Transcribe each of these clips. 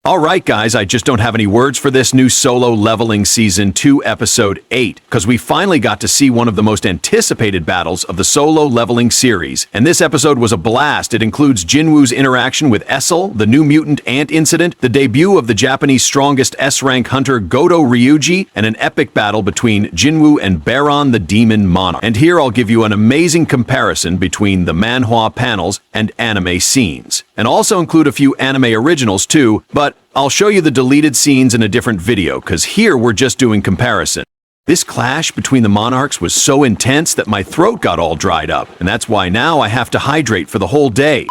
Alright guys, I just don't have any words for this new Solo Leveling Season 2 Episode 8, because we finally got to see one of the most anticipated battles of the Solo Leveling series, and this episode was a blast. It includes Jinwoo's interaction with Essel, the new mutant ant incident, the debut of the Japanese strongest S-rank hunter Goto Ryuji, and an epic battle between Jinwoo and Baran the Demon Monarch. And here I'll give you an amazing comparison between the manhwa panels and anime scenes, and also include a few anime originals too, but I'll show you the deleted scenes in a different video, cause here we're just doing comparison. This clash between the monarchs was so intense that my throat got all dried up, and that's why now I have to hydrate for the whole day.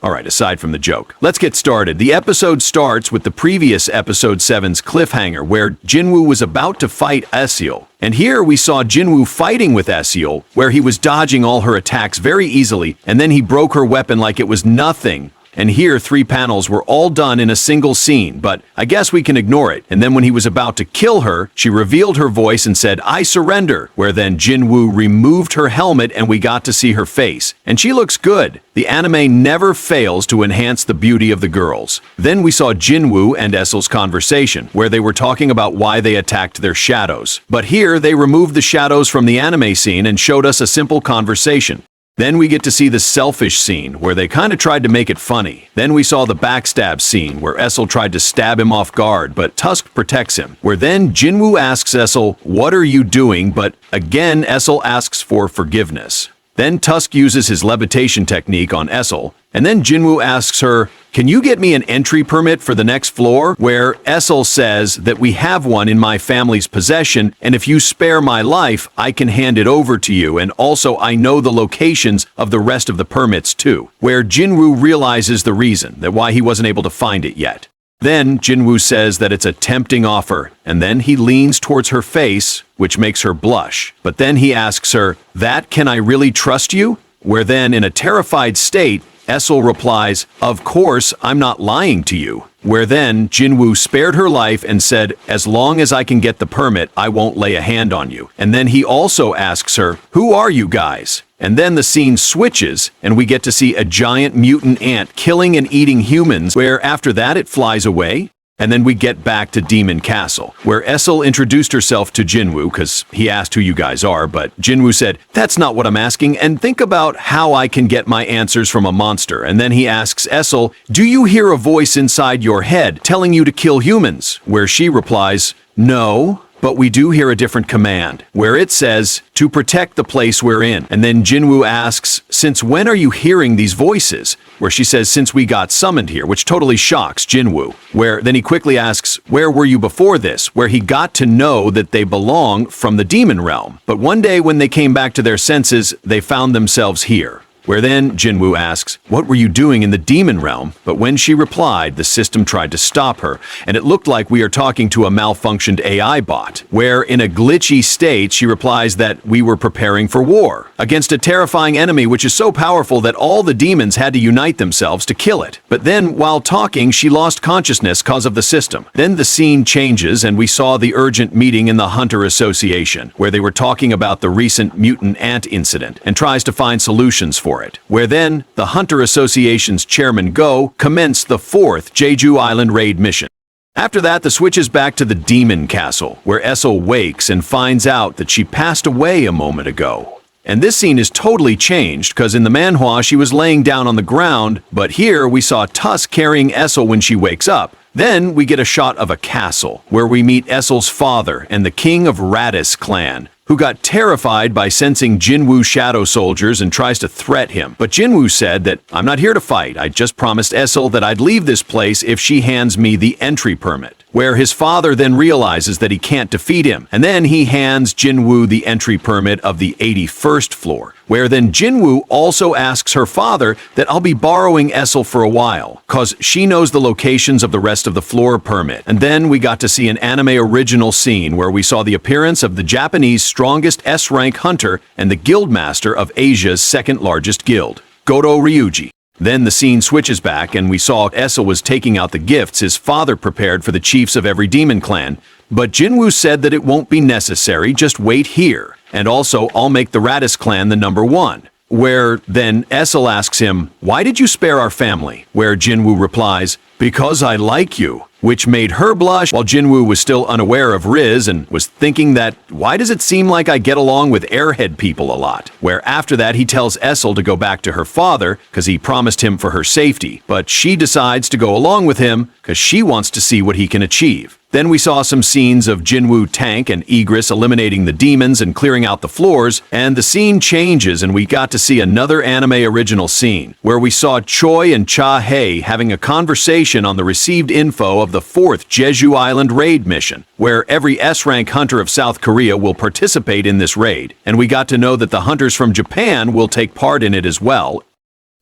Alright, aside from the joke, let's get started. The episode starts with the previous episode 7's cliffhanger, where Jinwoo was about to fight Essel. And here we saw Jinwoo fighting with Essel, where he was dodging all her attacks very easily, and then he broke her weapon like it was nothing. And here 3 panels were all done in a single scene, but I guess we can ignore it. And then when he was about to kill her, she revealed her voice and said, "I surrender," where then Jinwoo removed her helmet and we got to see her face. And she looks good. The anime never fails to enhance the beauty of the girls. Then we saw Jinwoo and Essel's conversation, where they were talking about why they attacked their shadows. But here they removed the shadows from the anime scene and showed us a simple conversation. Then we get to see the selfish scene, where they kind of tried to make it funny. Then we saw the backstab scene, where Essel tried to stab him off guard, but Tusk protects him. Where then Jinwoo asks Essel, "What are you doing?" But again, Essel asks for forgiveness. Then Tusk uses his levitation technique on Essel, and then Jinwoo asks her, "Can you get me an entry permit for the next floor?" Where Essel says that we have one in my family's possession, and if you spare my life, I can hand it over to you, and also I know the locations of the rest of the permits too. Where Jinwoo realizes the reason that why he wasn't able to find it yet. Then Jinwoo says that it's a tempting offer, and then he leans towards her face, which makes her blush. But then he asks her, "That can I really trust you?" Where then, in a terrified state, Essel replies, "Of course, I'm not lying to you." Where then Jinwoo spared her life and said, "As long as I can get the permit, I won't lay a hand on you." And then he also asks her, "Who are you guys?" And then the scene switches, and we get to see a giant mutant ant killing and eating humans, where after that it flies away. And then we get back to Demon Castle, where Essel introduced herself to Jinwoo, because he asked who you guys are, but Jinwoo said, "That's not what I'm asking, and think about how I can get my answers from a monster." And then he asks Essel, "Do you hear a voice inside your head telling you to kill humans?" Where she replies, "No, but we do hear a different command," where it says, "to protect the place we're in." And then Jinwoo asks, "Since when are you hearing these voices?" Where she says, "Since we got summoned here," which totally shocks Jinwoo. Where then he quickly asks, "Where were you before this?" Where he got to know that they belong from the demon realm. But one day when they came back to their senses, they found themselves here. Where then Jinwoo asks, "What were you doing in the demon realm?" But when she replied, the system tried to stop her, and it looked like we are talking to a malfunctioned AI bot. Where in a glitchy state, she replies that we were preparing for war against a terrifying enemy which is so powerful that all the demons had to unite themselves to kill it. But then, while talking, she lost consciousness cause of the system. Then the scene changes, and we saw the urgent meeting in the Hunter Association, where they were talking about the recent mutant ant incident, and tries to find solutions for it. Where then, the Hunter Association's chairman Go commenced the 4th Jeju Island raid mission. After that, the switch is back to the Demon Castle, where Essel wakes and finds out that she passed away a moment ago. And this scene is totally changed, because in the manhwa she was laying down on the ground, but here we saw Tusk carrying Essel when she wakes up. Then we get a shot of a castle, where we meet Essel's father and the king of Radis clan, who got terrified by sensing Jinwoo's shadow soldiers and tries to threat him. But Jinwoo said that, "I'm not here to fight, I just promised Essel that I'd leave this place if she hands me the entry permit." Where his father then realizes that he can't defeat him, and then he hands Jinwoo the entry permit of the 81st floor. Where then Jinwoo also asks her father that I'll be borrowing Essel for a while, cause she knows the locations of the rest of the floor permit. And then we got to see an anime original scene where we saw the appearance of the Japanese strongest S-rank hunter and the guildmaster of Asia's second largest guild, Goto Ryuji. Then the scene switches back, and we saw Essel was taking out the gifts his father prepared for the chiefs of every demon clan. But Jinwoo said that it won't be necessary, just wait here. And also, I'll make the Radis clan the #1. Where then Essel asks him, "Why did you spare our family?" Where Jinwoo replies, "Because I like you." which made her blush, while Jinwoo was still unaware of Riz and was thinking that, why does it seem like I get along with airhead people a lot? Where after that he tells Essel to go back to her father because he promised him for her safety, but she decides to go along with him because she wants to see what he can achieve. Then we saw some scenes of Jinwoo, Tank, and Igris eliminating the demons and clearing out the floors, and the scene changes and we got to see another anime original scene, where we saw Choi and Cha-hae having a conversation on the received info of the 4th Jeju Island raid mission, where every S-rank hunter of South Korea will participate in this raid, and we got to know that the hunters from Japan will take part in it as well.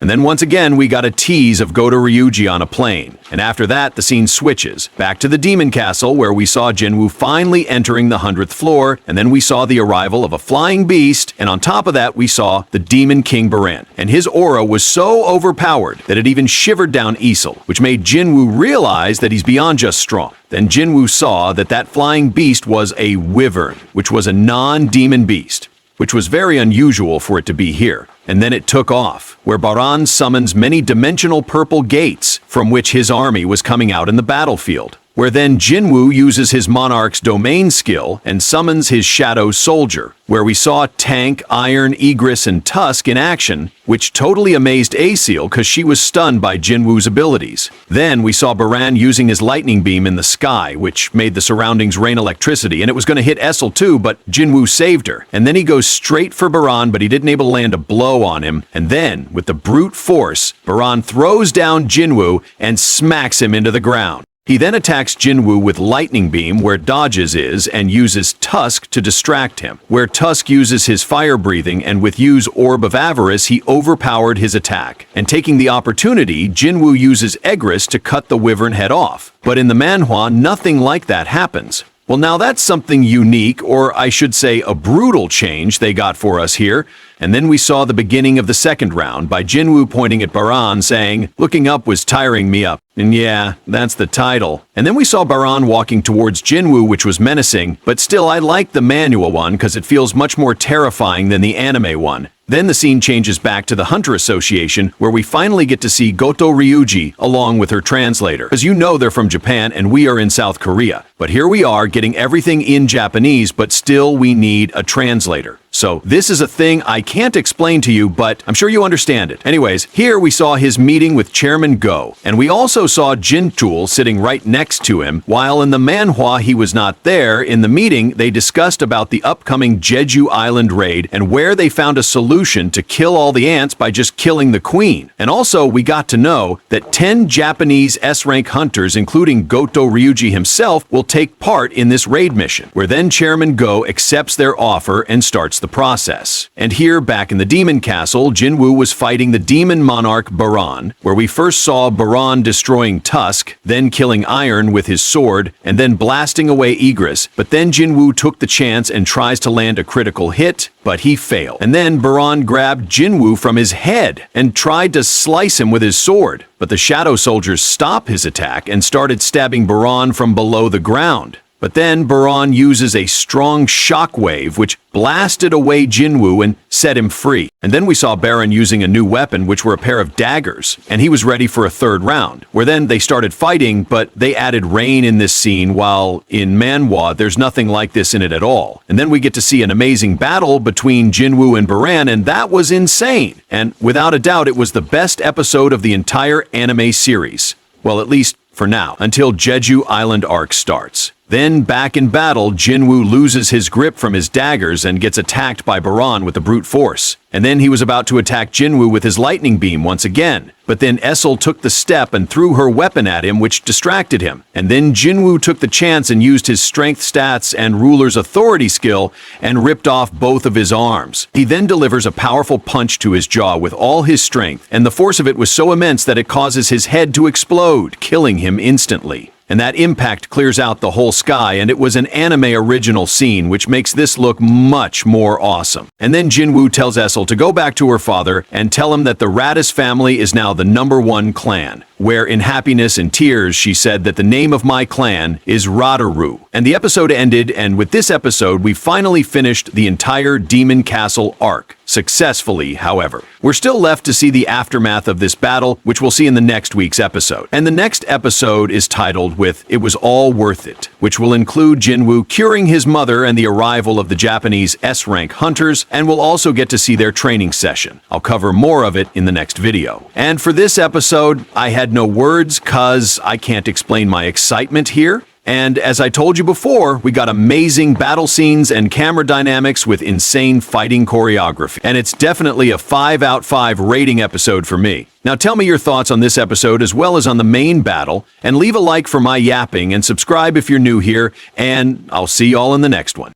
And then once again, we got a tease of Goto Ryuji on a plane. And after that, the scene switches back to the Demon Castle, where we saw Jinwoo finally entering the 100th floor, and then we saw the arrival of a flying beast, and on top of that, we saw the Demon King Baran. And his aura was so overpowered that it even shivered down Essel, which made Jinwoo realize that he's beyond just strong. Then Jinwoo saw that that flying beast was a wyvern, which was a non-demon beast, which was very unusual for it to be here. And then it took off, where Baran summons many dimensional purple gates from which his army was coming out in the battlefield, where then Jinwoo uses his Monarch's domain skill and summons his Shadow Soldier, where we saw Tank, Iron, Igris, and Tusk in action, which totally amazed Aeseel because she was stunned by Jinwoo's abilities. Then we saw Baran using his lightning beam in the sky, which made the surroundings rain electricity, and it was going to hit Essel too, but Jinwoo saved her. And then he goes straight for Baran, but he didn't able to land a blow on him, and then, with the brute force, Baran throws down Jinwoo and smacks him into the ground. He then attacks Jinwoo with Lightning Beam where Dodges is and uses Tusk to distract him, where Tusk uses his fire breathing, and with Yu's Orb of Avarice he overpowered his attack. And taking the opportunity, Jinwoo uses Egris to cut the wyvern head off. But in the manhwa, nothing like that happens. Well, now that's something unique, or I should say a brutal change they got for us here. And then we saw the beginning of the second round by Jinwoo pointing at Baran saying, "Looking up was tiring me up." And yeah, that's the title. And then we saw Baran walking towards Jinwoo, which was menacing, but still I like the Manhwa one because it feels much more terrifying than the anime one. Then the scene changes back to the Hunter Association, where we finally get to see Goto Ryuji along with her translator. Because you know they're from Japan and we are in South Korea. But here we are getting everything in Japanese, but still we need a translator. So this is a thing I can't explain to you, but I'm sure you understand it. Anyways, here we saw his meeting with Chairman Go, and we also saw Jinchul sitting right next to him. While in the manhwa he was not there, in the meeting they discussed about the upcoming Jeju Island raid and where they found a solution to kill all the ants by just killing the queen. And also we got to know that 10 Japanese S-rank hunters, including Goto Ryuji himself, will take part in this raid mission, where then Chairman Go accepts their offer and starts the process. And here, back in the Demon Castle, Jinwoo was fighting the Demon Monarch Baran, where we first saw Baran destroying Tusk, then killing Iron with his sword, and then blasting away Igris. But then Jinwoo took the chance and tries to land a critical hit, but he failed. And then Baran grabbed Jinwoo from his head and tried to slice him with his sword. But the Shadow Soldiers stopped his attack and started stabbing Baran from below the ground. But then Baran uses a strong shockwave which blasted away Jinwoo and set him free. And then we saw Baran using a new weapon, which were a pair of daggers, and he was ready for a third round, where then they started fighting, but they added rain in this scene, while in manhwa there's nothing like this in it at all. And then we get to see an amazing battle between Jinwoo and Baran, and that was insane. And without a doubt, it was the best episode of the entire anime series. Well, at least for now, until Jeju Island arc starts. Then, back in battle, Jinwoo loses his grip from his daggers and gets attacked by Baran with the brute force. And then he was about to attack Jinwoo with his lightning beam once again. But then Essel took the step and threw her weapon at him, which distracted him. And then Jinwoo took the chance and used his strength stats and ruler's authority skill and ripped off both of his arms. He then delivers a powerful punch to his jaw with all his strength, and the force of it was so immense that it causes his head to explode, killing him instantly. And that impact clears out the whole sky, and it was an anime original scene, which makes this look much more awesome. And then Jinwoo tells Essel to go back to her father and tell him that the Radis family is now the #1 clan. where in Happiness and Tears she said that the name of my clan is Radaru. And the episode ended, and with this episode we finally finished the entire Demon Castle arc. Successfully, however. We're still left to see the aftermath of this battle, which we'll see in the next week's episode. And the next episode is titled with It Was All Worth It, which will include Jinwoo curing his mother and the arrival of the Japanese S-rank hunters, and we'll also get to see their training session. I'll cover more of it in the next video. And for this episode, I had no words cause I can't explain my excitement here. And as I told you before, we got amazing battle scenes and camera dynamics with insane fighting choreography. And it's definitely a 5 out of 5 rating episode for me. Now tell me your thoughts on this episode as well as on the main battle, and leave a like for my yapping and subscribe if you're new here, and I'll see y'all in the next one.